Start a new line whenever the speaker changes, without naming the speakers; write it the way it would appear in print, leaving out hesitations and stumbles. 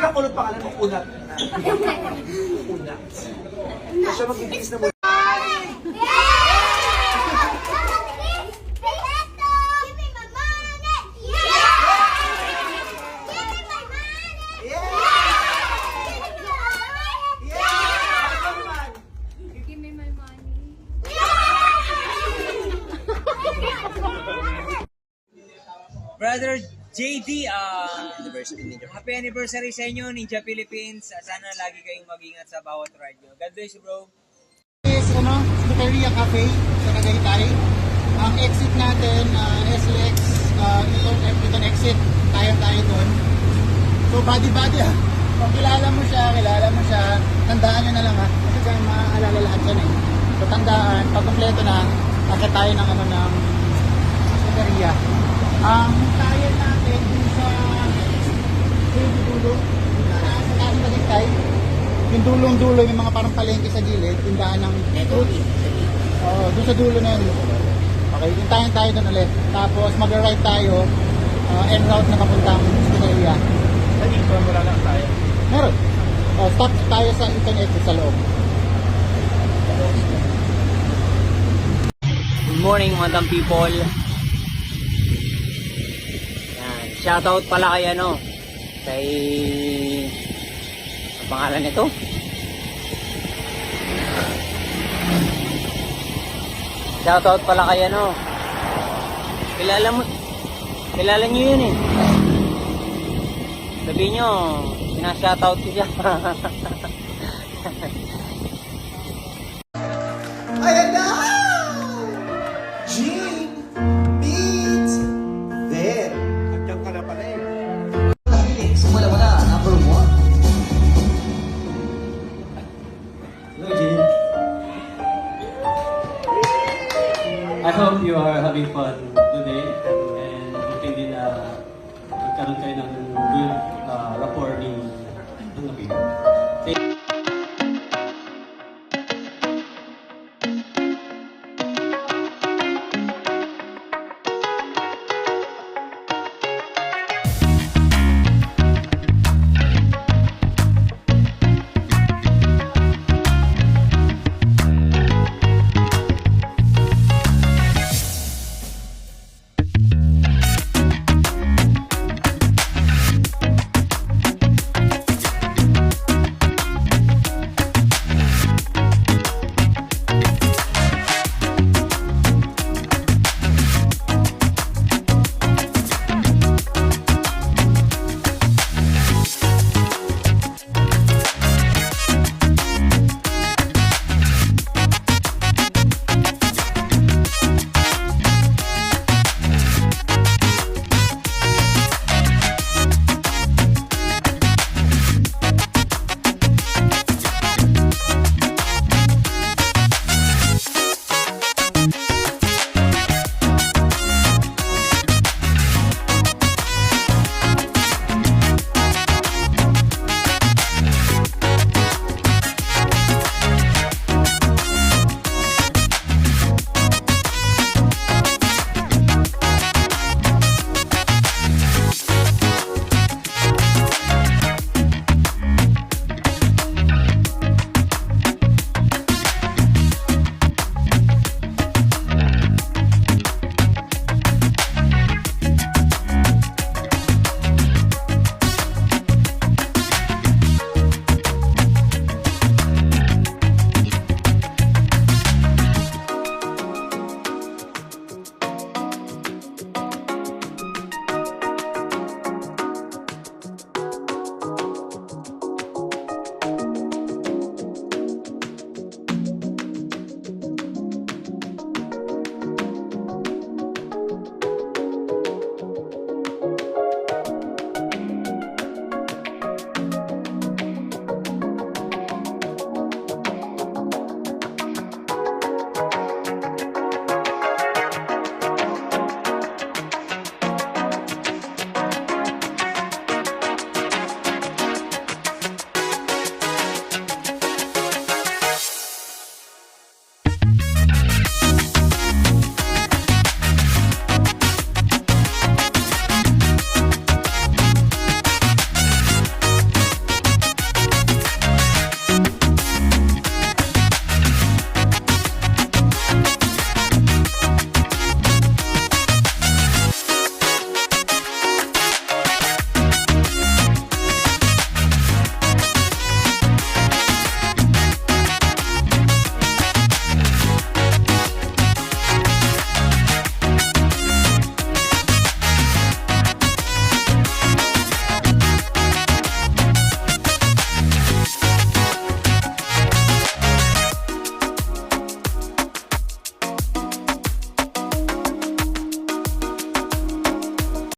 Pinakakulot pangalan mo, Unat. Unat. So siya magbibigis na muna.
Brother JD, happy anniversary sa inyo, Ninja Philippines. Sana lagi kayong mag-ingat sa bawat ride nyo. God bless you, bro.
Is Bateria Cafe sa Tagaytay. Ang exit natin, SLX, ito exit, tayo doon. So body kung kilala mo siya, tandaan nyo na lang ha. Kasi kaya maaalala lahat yan eh. So tandaan, pag kompleto na, agad tayo ng Bateria. Ang tayo natin dun sa dulo, sa Tagaytay, yung dulong-dulo, yung mga parang palengke sa gilid, tindahan ng fruits. Doon sa dulo na yun. Okay, hintayin tayo doon ulit. Tapos mag-ride tayo, en route na papuntang Bateria.
Dito, wala lang tayo.
Meron. Stop tayo sa internet sa loob.
Good morning, madam people. Shoutout pala kay kay ang pangalan nito? Shoutout pala kay kilala niyo yun eh. Sabihin niyo, pina-shoutout ko siya.
Ayan na! Gene meets there. Nandiyan ka na pala eh.
Simula mo na, number 1. Hello, Jin. I hope you are having fun today and hoping din na magkaroon kayo ng good rapport ni Pino.